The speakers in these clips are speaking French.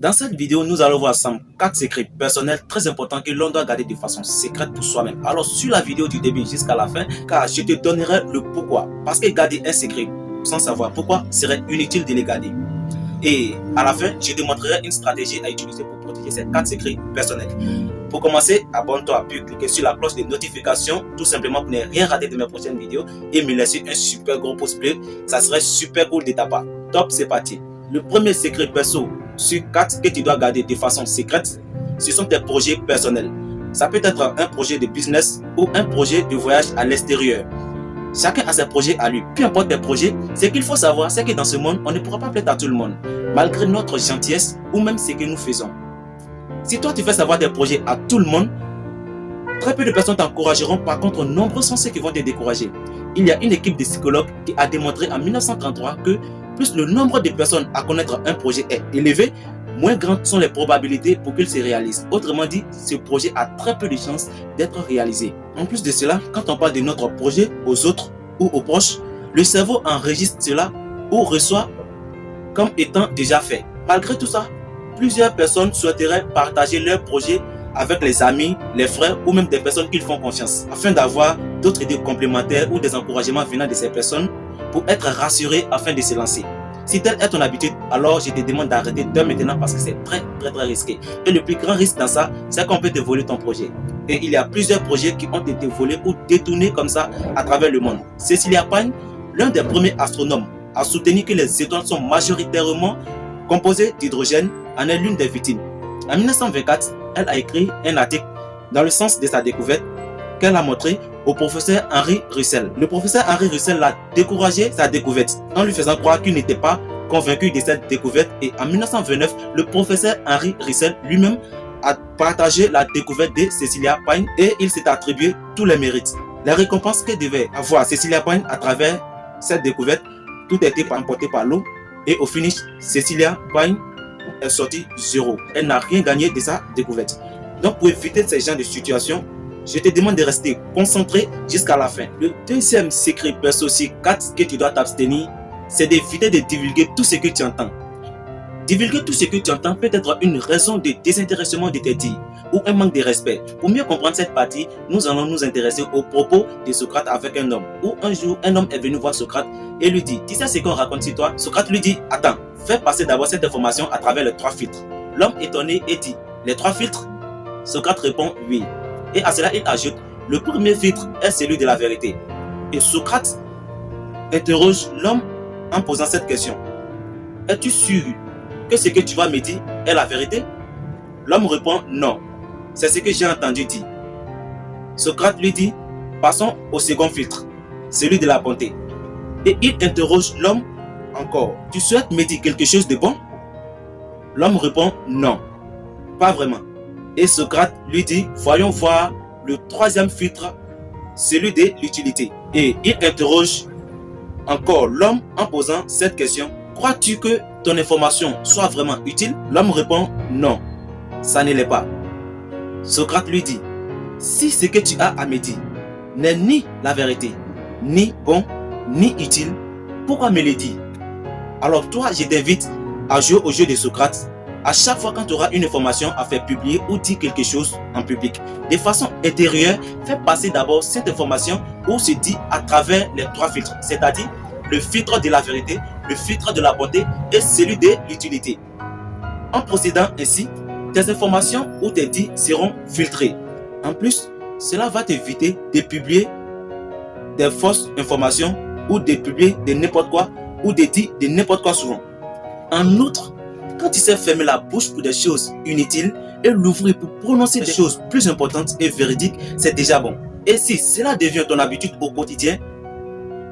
Dans cette vidéo, nous allons voir ensemble 4 secrets personnels très importants que l'on doit garder de façon secrète pour soi-même. Alors, sur la vidéo du début jusqu'à la fin, car je te donnerai le pourquoi. Parce que garder un secret sans savoir pourquoi serait inutile de les garder. Et à la fin, je te montrerai une stratégie à utiliser pour protéger ces 4 secrets personnels. Pour commencer, abonne-toi puis cliquez sur la cloche de notification tout simplement pour ne rien rater de mes prochaines vidéos et me laisser un super gros pouce bleu. Ça serait super cool de ta part. Top, c'est parti. Le premier secret perso sur 4 que tu dois garder de façon secrète, ce sont tes projets personnels. Ça peut être un projet de business ou un projet de voyage à l'extérieur. Chacun a ses projets à lui. Peu importe tes projets, ce qu'il faut savoir, c'est que dans ce monde, on ne pourra pas plaire à tout le monde, malgré notre gentillesse ou même ce que nous faisons. Si toi tu fais savoir tes projets à tout le monde, très peu de personnes t'encourageront. Par contre, nombreux sont ceux qui vont te décourager. Il y a une équipe de psychologues qui a démontré en 1933 que plus le nombre de personnes à connaître un projet est élevé, moins grandes sont les probabilités pour qu'il se réalise. Autrement dit, ce projet a très peu de chances d'être réalisé. En plus de cela, quand on parle de notre projet aux autres ou aux proches, le cerveau enregistre cela ou reçoit comme étant déjà fait. Malgré tout ça, plusieurs personnes souhaiteraient partager leur projet avec les amis, les frères ou même des personnes qu'ils font confiance, afin d'avoir d'autres idées complémentaires ou des encouragements venant de ces personnes pour être rassurés afin de se lancer. Si telle est ton habitude, alors je te demande d'arrêter dès maintenant parce que c'est très risqué. Et le plus grand risque dans ça, c'est qu'on peut te voler ton projet. Et il y a plusieurs projets qui ont été volés ou détournés comme ça à travers le monde. Cecilia Payne, l'un des premiers astronomes, a soutenu que les étoiles sont majoritairement composées d'hydrogène, en est l'une des victimes. En 1924, elle a écrit un article dans le sens de sa découverte qu'elle a montré au professeur Henry Russell. Le professeur Henry Russell l'a découragé sa découverte en lui faisant croire qu'il n'était pas convaincu de cette découverte. Et en 1929, le professeur Henry Russell lui-même a partagé la découverte de Cecilia Payne et il s'est attribué tous les mérites. Les récompenses que devait avoir Cecilia Payne à travers cette découverte, tout a été emporté par l'eau et au finish, Cecilia Payne est sortie 0. Elle n'a rien gagné de sa découverte. Donc pour éviter ce genre de situation, je te demande de rester concentré jusqu'à la fin. Le deuxième secret perso sur 4 que tu dois t'abstenir, c'est d'éviter de divulguer tout ce que tu entends. Divulguer tout ce que tu entends peut être une raison de désintéressement de tes dires ou un manque de respect. Pour mieux comprendre cette partie, nous allons nous intéresser aux propos de Socrate avec un homme. Où un jour, un homme est venu voir Socrate et lui dit: tu sais ce qu'on raconte sur toi? Socrate lui dit: attends, fais passer d'abord cette information à travers les 3 filtres. L'homme étonné et dit: les 3 filtres? Socrate répond: oui. Et à cela, il ajoute: le premier filtre est celui de la vérité. Et Socrate interroge l'homme en posant cette question: es-tu sûr que ce que tu vas me dire est la vérité? L'homme répond: non, c'est ce que j'ai entendu dire. Socrate lui dit: passons au second filtre, celui de la bonté. Et il interroge l'homme encore: tu souhaites me dire quelque chose de bon? L'homme répond: non, pas vraiment. Et Socrate lui dit: voyons voir le troisième filtre, celui de l'utilité. Et il interroge encore l'homme en posant cette question: crois-tu que ton information soit vraiment utile? L'homme répond: non, ça ne l'est pas. Socrate lui dit: si ce que tu as à me dire n'est ni la vérité, ni bon, ni utile, pourquoi me le dire? Alors toi, je t'invite à jouer au jeu de Socrate. À chaque fois quand tu auras une information à faire publier ou dire quelque chose en public, de façon intérieure, fais passer d'abord cette information ou se dit à travers les 3 filtres, c'est-à-dire le filtre de la vérité, le filtre de la bonté et celui de l'utilité. En procédant ainsi, tes informations ou tes dits seront filtrés. En plus, cela va t'éviter de publier des fausses informations ou de publier de n'importe quoi ou de dire de n'importe quoi souvent. En outre, quand tu sais fermer la bouche pour des choses inutiles et l'ouvrir pour prononcer des choses plus importantes et véridiques, c'est déjà bon. Et si cela devient ton habitude au quotidien,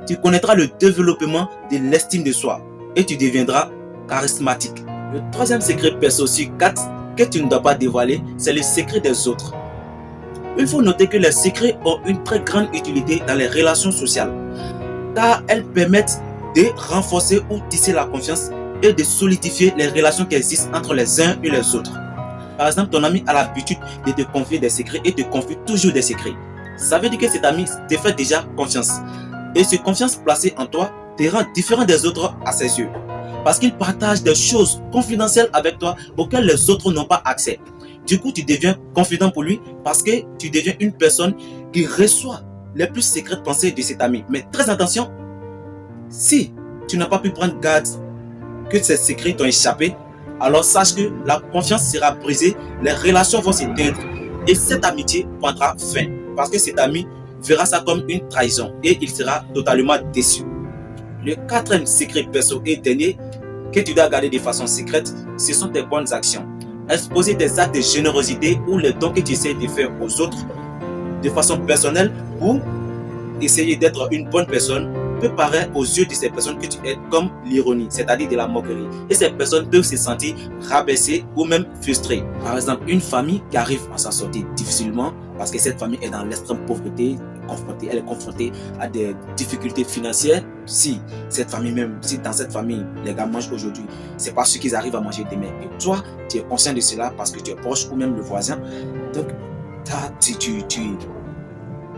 tu connaîtras le développement de l'estime de soi et tu deviendras charismatique. Le troisième secret perso sur 4 que tu ne dois pas dévoiler, c'est le secret des autres. Il faut noter que les secrets ont une très grande utilité dans les relations sociales, car elles permettent de renforcer ou tisser la confiance et de solidifier les relations qui existent entre les uns et les autres. Par exemple, ton ami a l'habitude de te confier des secrets et te confie toujours des secrets. Ça veut dire que cet ami te fait déjà confiance. Et cette confiance placée en toi te rend différent des autres à ses yeux. parce qu'il partage des choses confidentielles avec toi auxquelles les autres n'ont pas accès. Du coup, tu deviens confident pour lui parce que tu deviens une personne qui reçoit les plus secrètes pensées de cet ami. Mais très attention, si tu n'as pas pu prendre garde que ces secrets t'ont échappé, alors sache que la confiance sera brisée, les relations vont s'éteindre et cette amitié prendra fin. Parce que cet ami verra ça comme une trahison et il sera totalement déçu. Le quatrième secret perso et dernier que tu dois garder de façon secrète, ce sont tes bonnes actions. Exposer des actes de générosité ou les dons que tu essaies de faire aux autres de façon personnelle ou essayer d'être une bonne personne peut paraître aux yeux de ces personnes que tu aides comme l'ironie, c'est-à-dire de la moquerie. Et ces personnes peuvent se sentir rabaissées ou même frustrées. Par exemple, une famille qui arrive à s'en sortir difficilement parce que cette famille est dans l'extrême pauvreté, elle est confrontée à des difficultés financières. Si cette famille même, si dans cette famille, les gars mangent aujourd'hui, c'est pas ce qu'ils arrivent à manger demain. Et toi, tu es conscient de cela parce que tu es proche ou même le voisin. Donc,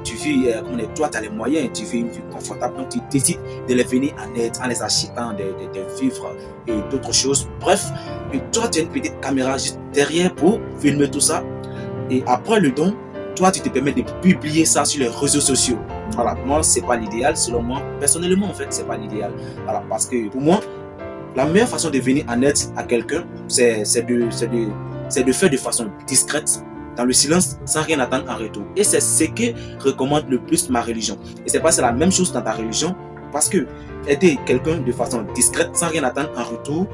tu vis, toi tu as les moyens, tu vis une vie confortable, donc tu décides de les venir en aide en les achetant des vivres et d'autres choses. Bref, et toi tu as une petite caméra juste derrière pour filmer tout ça. Et après le don, toi tu te permets de publier ça sur les réseaux sociaux. Voilà, moi c'est pas l'idéal, selon moi, personnellement en fait c'est pas l'idéal. Voilà, parce que pour moi, la meilleure façon de venir en aide à quelqu'un, c'est de faire de façon discrète, dans le silence, sans rien attendre en retour. Et c'est ce que recommande le plus ma religion. Et c'est pas la même chose dans ta religion, parce que aider quelqu'un de façon discrète, sans rien attendre en retour,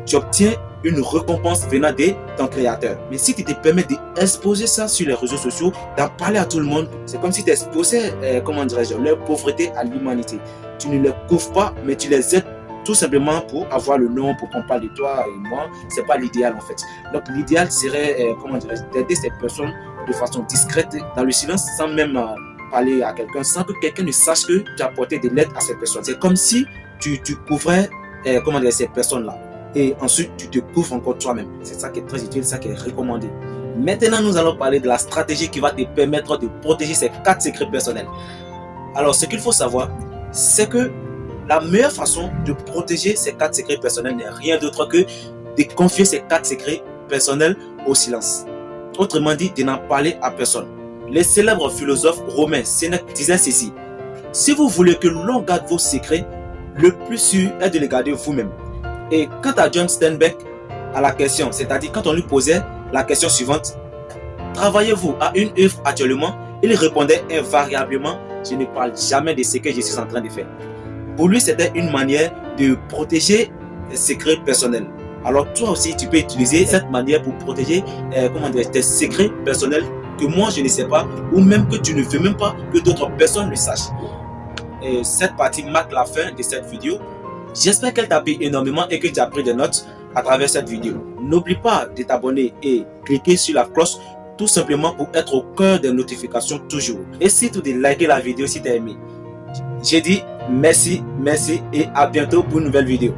tu obtiens une récompense venant de ton créateur. Mais si tu te permets d'exposer ça sur les réseaux sociaux, d'en parler à tout le monde, c'est comme si tu exposais, leur pauvreté à l'humanité. Tu ne les couvres pas, mais tu les aides tout simplement pour avoir le nom, pour qu'on parle de toi et moi. C'est pas l'idéal en fait. Donc l'idéal serait, d'aider ces personnes de façon discrète, dans le silence, sans même parler à quelqu'un, sans que quelqu'un ne sache que tu as apporté de l'aide à ces personnes. C'est comme si tu couvrais ces personnes-là. Et ensuite, tu te couvres encore toi-même. C'est ça qui est très utile, ça qui est recommandé. Maintenant, nous allons parler de la stratégie qui va te permettre de protéger ces 4 secrets personnels. Alors, ce qu'il faut savoir, c'est que la meilleure façon de protéger ces 4 secrets personnels n'est rien d'autre que de confier ces 4 secrets personnels au silence. Autrement dit, de n'en parler à personne. Les célèbres philosophes romains Sénèque disaient ceci: si vous voulez que l'on garde vos secrets, le plus sûr est de les garder vous-même. Et quant à John Steinbeck, à la question, c'est-à-dire quand on lui posait la question suivante: travaillez-vous à une œuvre actuellement? Il répondait invariablement: je ne parle jamais de ce que je suis en train de faire. Pour lui, c'était une manière de protéger les secrets personnels. Alors toi aussi, tu peux utiliser cette manière pour protéger tes secrets personnels que moi je ne sais pas, ou même que tu ne veux même pas que d'autres personnes le sachent. Et cette partie marque la fin de cette vidéo. J'espère qu'elle t'a plu énormément et que tu as pris des notes à travers cette vidéo. N'oublie pas de t'abonner et cliquer sur la cloche tout simplement pour être au cœur des notifications toujours. Et surtout de liker la vidéo si tu as aimé. J'ai dit merci et à bientôt pour une nouvelle vidéo.